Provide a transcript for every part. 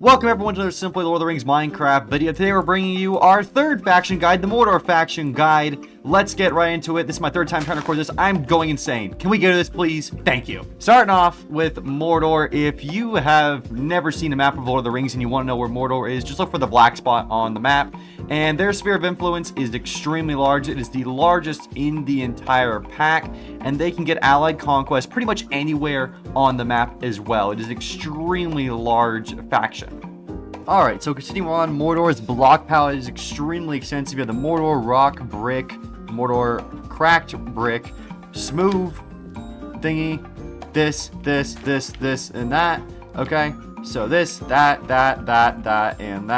Welcome everyone to another Simply Lord of the Rings Minecraft video. Today we're bringing you our third faction guide, the Mordor faction guide. Let's get right into it. This is my third time trying to record this. I'm going insane. Can we go to this, please? Thank you. Starting off with Mordor. If you have never seen a map of Lord of the Rings and you want to know where Mordor is, just look for the black spot on the map. And their sphere of influence is extremely large. It is the largest in the entire pack, and they can get allied conquest pretty much anywhere on the map as well. It is an extremely large faction. Alright, so continuing on, Mordor's block palette is extremely extensive. You have the Mordor rock brick, Mordor cracked brick, smooth thingy, this, and that. Okay, so this, that, and that, and that, and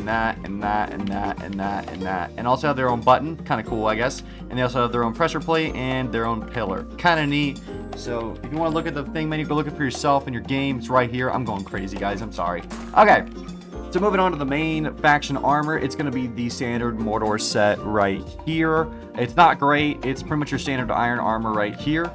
that, and that, and that, and that. And also have their own button, kind of cool, I guess. And they also have their own pressure plate and their own pillar. Kind of neat. So if you want to look at the thing menu, go look it for yourself in your game. It's right here. I'm going crazy, guys. I'm sorry. Okay. So moving on to the main faction armor, it's going to be the standard Mordor set right here. It's not great. It's pretty much your standard iron armor right here.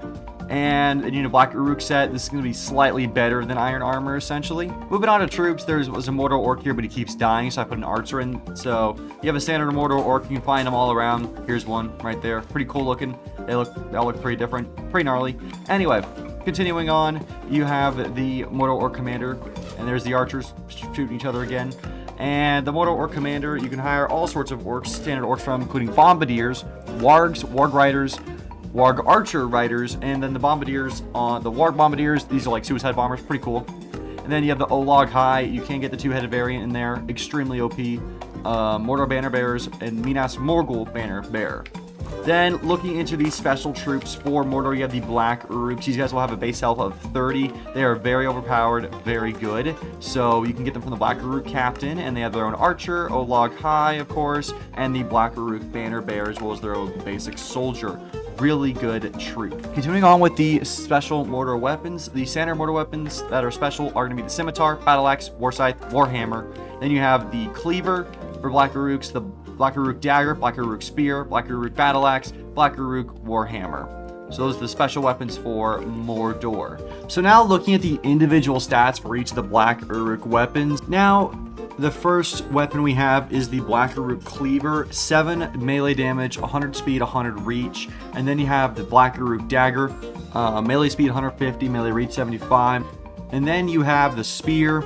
And you know, Black Uruk set, this is going to be slightly better than iron armor, essentially. Moving on to troops, there was a Mordor orc here, but he keeps dying, so I put an archer in. So you have a standard Mordor orc, you can find them all around. Here's one right there. Pretty cool looking. They all look pretty different, pretty gnarly. Anyway, continuing on, you have the Mordor orc commander, and there's the archers shooting each other again. And the Mordor orc commander, you can hire all sorts of orcs, standard orcs from, including bombardiers, wargs, warg riders, warg archer riders, and then the bombardiers on the warg bombardiers. These are like suicide bombers, pretty cool. And then you have the Olog High. You can get the two-headed variant in there, extremely OP. Mordor banner bearers and Minas Morgul banner bearer. Then, looking into these special troops for Mordor, you have the Black Uruks. These guys will have a base health of 30. They are very overpowered, very good. So, you can get them from the Black Uruk captain, and they have their own archer, Olog High, of course, and the Black Uruk banner bearer, as well as their own basic soldier. Really good troop. Continuing on with the special Mordor weapons, the standard Mordor weapons that are special are going to be the Scimitar, Battle Axe, War Scythe, Warhammer. Then you have the Cleaver for Black Uruks, the Black Uruk Dagger, Black Uruk Spear, Black Uruk Battle Axe, Black Uruk Warhammer. So those are the special weapons for Mordor. So now looking at the individual stats for each of the Black Uruk weapons. Now, the first weapon we have is the Black Uruk Cleaver, 7 melee damage, 100 speed, 100 reach. And then you have the Black Uruk Dagger, melee speed 150, melee reach 75. And then you have the Spear,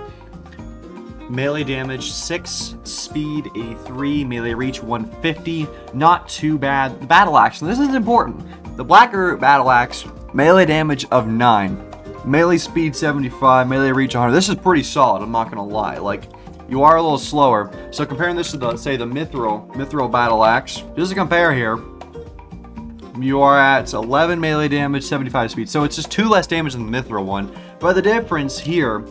melee damage 6, speed a 3, melee reach 150. Not too bad. The Battle Axe, and this is important. The Black Uruk Battle Axe, melee damage of 9, melee speed 75, melee reach 100. This is pretty solid, I'm not going to lie. Like, you are a little slower. So comparing this to the, say, the Mithril Battle Axe, just to compare here, you are at 11 melee damage, 75 speed. So it's just 2 less damage than the Mithril one. But the difference here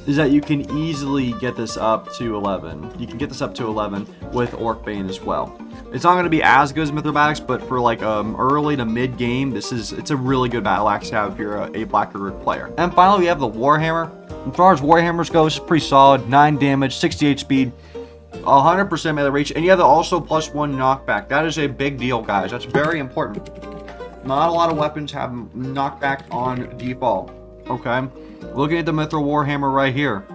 is that you can easily get this up to 11. You can get this up to 11 with Orc Bane as well. It's not going to be as good as Mithril Battle Axe, but for like early to mid game, it's a really good Battle Axe to have if you're a Black Uruk player. And finally, we have the Warhammer. As far as Warhammers go, it's pretty solid. 9 damage, 68 speed, 100% melee reach, and you have the also +1 knockback. That is a big deal, guys. That's very important. Not a lot of weapons have knockback on default. Okay, looking at the Mithril Warhammer right here,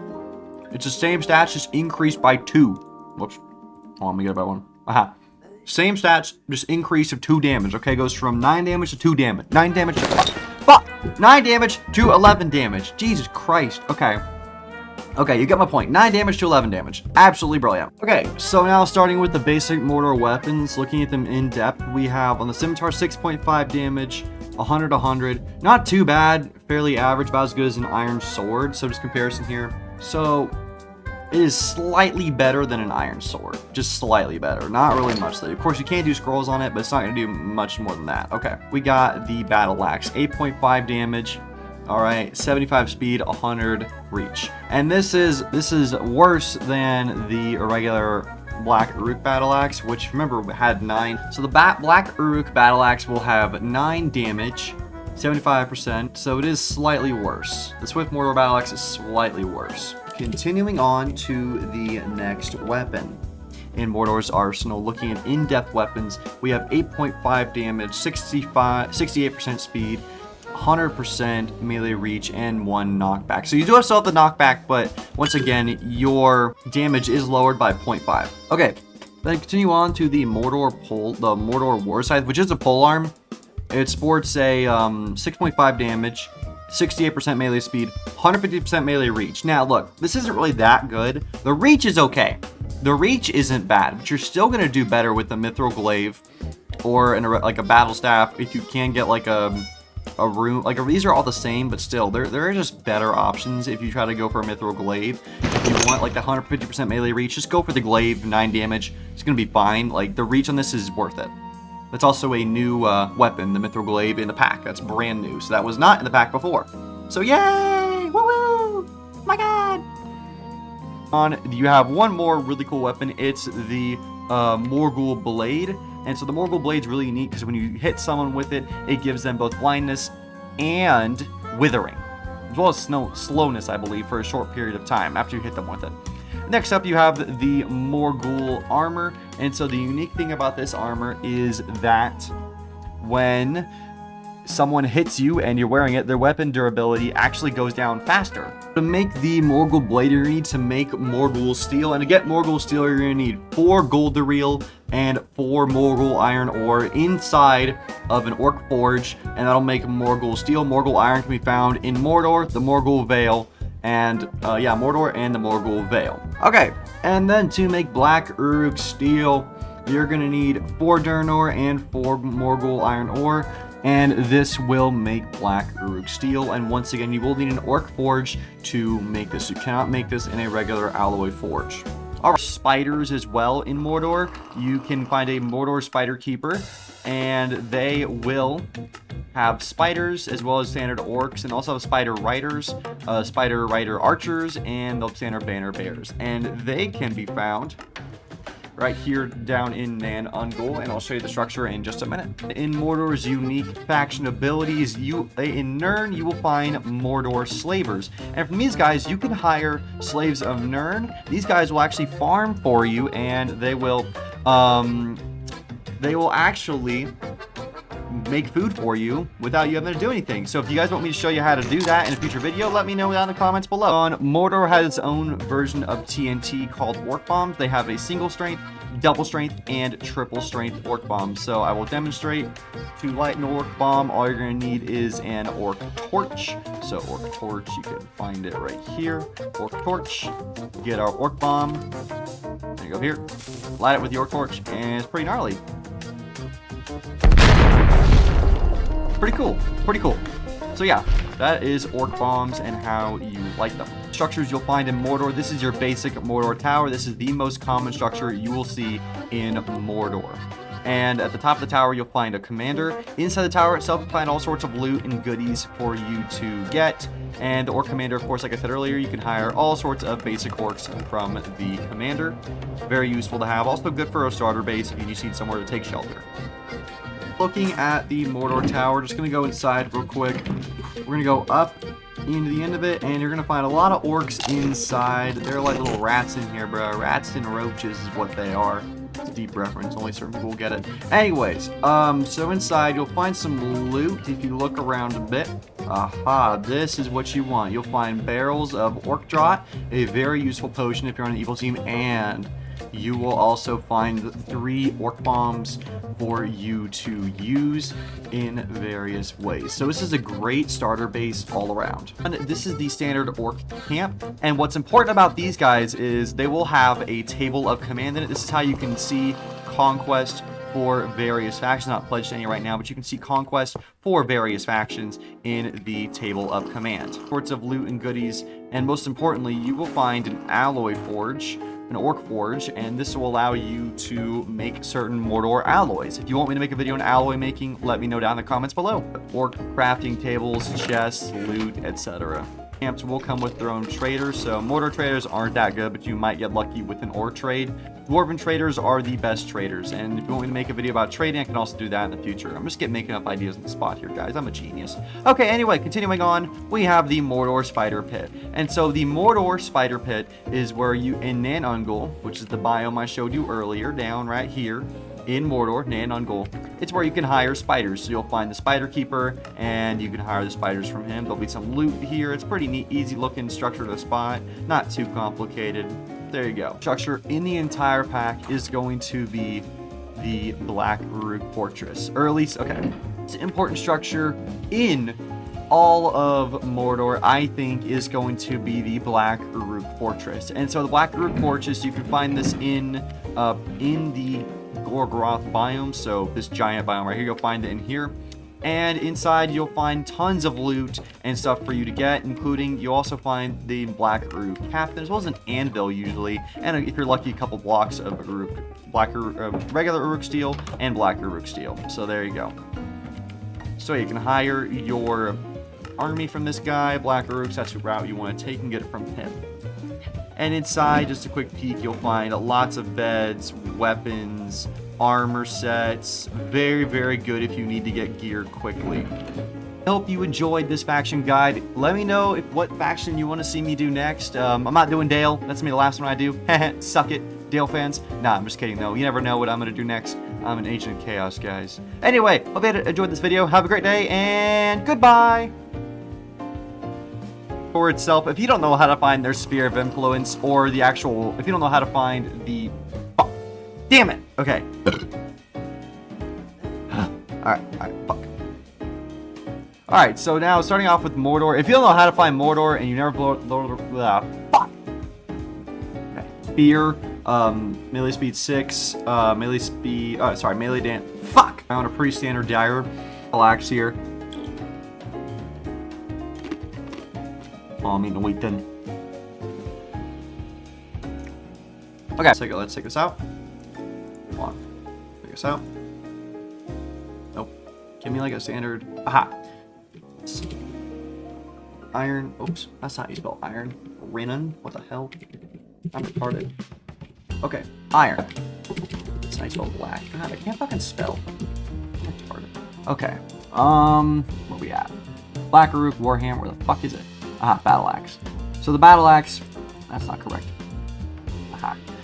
it's the same stats, just increased by 2. Whoops. Hold on, let me get it by 1. Aha. Same stats, just increase of 2 damage. Okay, goes from 9 damage to 2 damage. 9 damage. Fuck! 9 damage to 11 damage. Jesus Christ. Okay. Okay, you get my point. 9 damage to 11 damage. Absolutely brilliant. Okay, so now starting with the basic Mordor weapons, looking at them in depth, we have on the Scimitar 6.5 damage, 100. Not too bad. Fairly average, about as good as an iron sword. So just comparison here. So it is slightly better than an iron sword. Just slightly better. Not really much though. Of course, you can do scrolls on it, but it's not going to do much more than that. Okay. We got the Battle Axe. 8.5 damage. Alright. 75 speed, 100 reach. And this is worse than the regular Black Uruk Battle Axe, which remember had 9. So the Black Uruk Battle Axe will have 9 damage, 75%. So it is slightly worse. The Swift Mordor Battle Axe is slightly worse. Continuing on to the next weapon in Mordor's arsenal, looking at in-depth weapons, we have 8.5 damage, 68% speed, 100% melee reach and 1 knockback. So you do still have the knockback, but once again, your damage is lowered by 0.5. Okay, then continue on to the Mordor War Scythe, which is a polearm. It sports a 6.5 damage, 68% melee speed, 150% melee reach. Now look, this isn't really that good. The reach is okay. The reach isn't bad, but you're still gonna do better with the Mithril Glaive or like a battle staff if you can get like a rune. Like these are all the same, but still there are just better options if you try to go for a Mithril Glaive. If you want like the 150% melee reach, just go for the Glaive, 9 damage. It's gonna be fine. Like the reach on this is worth it. That's also a new weapon, the Mithril Glaive, in the pack. That's brand new, so that was not in the pack before. So yay! Woo woo! My God! You have one more really cool weapon. It's the Morgul Blade. And so the Morgul Blade's really unique because when you hit someone with it, it gives them both blindness and withering, as well as slowness, I believe, for a short period of time after you hit them with it. Next up, you have the Morgul armor. And so the unique thing about this armor is that when someone hits you and you're wearing it, their weapon durability actually goes down faster. To make the Morgul Blade, you need to make Morgul Steel. And to get Morgul Steel, you're going to need 4 gold Daril and 4 Morgul Iron ore inside of an Orc Forge. And that'll make Morgul Steel. Morgul Iron can be found in Mordor, the Morgul Vale, and Mordor and the Morgul Vale. Okay, and then to make Black Uruk Steel, you're going to need 4 Durnor and 4 Morgul Iron ore. And this will make Black Uruk Steel. And once again, you will need an Orc Forge to make this. You cannot make this in a regular alloy forge. Alright, spiders as well in Mordor. You can find a Mordor Spider Keeper, and they will have spiders as well as standard orcs, and also have spider riders, spider rider archers, and the standard banner bears. And they can be found right here down in Nan Ungol, and I'll show you the structure in just a minute. In Mordor's unique faction abilities, in Nirn, you will find Mordor slavers. And from these guys, you can hire slaves of Nirn. These guys will actually farm for you, and they will actually make food for you without you having to do anything. So if you guys want me to show you how to do that in a future video, let me know down in the comments below. Mordor has its own version of TNT called Orc Bombs. They have a single strength, double strength, and triple strength Orc Bomb. So I will demonstrate. To light an Orc Bomb, all you're going to need is an Orc Torch. So Orc Torch, you can find it right here. Orc Torch, get our Orc Bomb. There you go here. Light it with the Orc Torch, and it's pretty gnarly. Pretty cool. So yeah, that is Orc Bombs and how you light them. Structures you'll find in Mordor. This is your basic Mordor tower. This is the most common structure you will see in Mordor. And at the top of the tower, you'll find a commander. Inside the tower itself, you'll find all sorts of loot and goodies for you to get. And the Orc Commander, of course, like I said earlier, you can hire all sorts of basic orcs from the commander. Very useful to have. Also good for a starter base if you just need somewhere to take shelter. Looking at the Mordor tower, just gonna go inside real quick. We're gonna go up into the end of it, and you're gonna find a lot of orcs inside. They're like little rats in here, bro. Rats and roaches is what they are. It's a deep reference, only certain people will get it. Anyways, so inside you'll find some loot if you look around a bit. Aha, this is what you want. You'll find barrels of Orc Draught, a very useful potion if you're on an evil team, and you will also find 3 Orc Bombs for you to use in various ways. So this is a great starter base all around. And this is the standard Orc camp. And what's important about these guys is they will have a table of command in it. This is how you can see conquest for various factions. Not pledged to any right now, but you can see conquest for various factions in the table of command. Sorts of loot and goodies, and most importantly, you will find an alloy forge, an Orc Forge, and this will allow you to make certain Mordor alloys. If you want me to make a video on alloy making, let me know down in the comments below. Orc crafting tables, chests, loot, etc. Camps will come with their own traders, so Mordor traders aren't that good, but you might get lucky with an Orc trade. Dwarven traders are the best traders, and if you want me to make a video about trading, I can also do that in the future. I'm just making up ideas on the spot here, guys. I'm a genius. Okay, anyway, continuing on, we have the Mordor Spider Pit. And so the Mordor Spider Pit is where you, in Nan Ungol, which is the biome I showed you earlier, down right here, in Mordor, Nan Ungol. It's where you can hire spiders. So you'll find the spider keeper, and you can hire the spiders from him. There'll be some loot here. It's pretty neat, easy looking structure to spot. Not too complicated. There you go. Structure in the entire pack is going to be the Black Uruk Fortress. Or at least, okay. It's an important structure in all of Mordor, I think, is going to be the Black Uruk Fortress. And so the Black Uruk Fortress, you can find this in the Gorgoroth biome, so this giant biome right here, you'll find it in here. And inside you'll find tons of loot and stuff for you to get, including you'll also find the Black Uruk Captain, as well as an anvil usually, and if you're lucky, a couple blocks of regular Uruk steel and Black Uruk steel. So there you go. So you can hire your army from this guy, Black Uruks, that's the route you want to take and get it from him. And inside, just a quick peek, you'll find lots of beds, weapons, armor sets. Very, very good if you need to get gear quickly. I hope you enjoyed this faction guide. Let me know what faction you want to see me do next. I'm not doing Dale. That's me the last one I do. Suck it, Dale fans. Nah, I'm just kidding though. You never know what I'm going to do next. I'm an agent of chaos, guys. Anyway, hope you enjoyed this video. Have a great day, and goodbye! For itself, if you don't know how to find their sphere of influence, or the actual, if you don't know how to find the, oh, damn it, okay. Alright, fuck. Alright, so now starting off with Mordor. If you don't know how to find Mordor and you never fuck. Okay. Spear, melee speed 6, melee speed, melee dance. Fuck! I want a pretty standard dagger. Relax here. I mean, wait then. Okay, let's take this out. Come on. Take this out. Nope. Give me like a standard. Aha. Iron. Oops. That's not how you spell iron. Renan. What the hell? I'm retarded. Okay. Iron. That's how you spell black. God, I can't fucking spell. I'm retarded. Okay. Where we at? Black Uruk Warhammer. Where the fuck is it? Aha, battle axe. So the battle axe, that's not correct. Aha.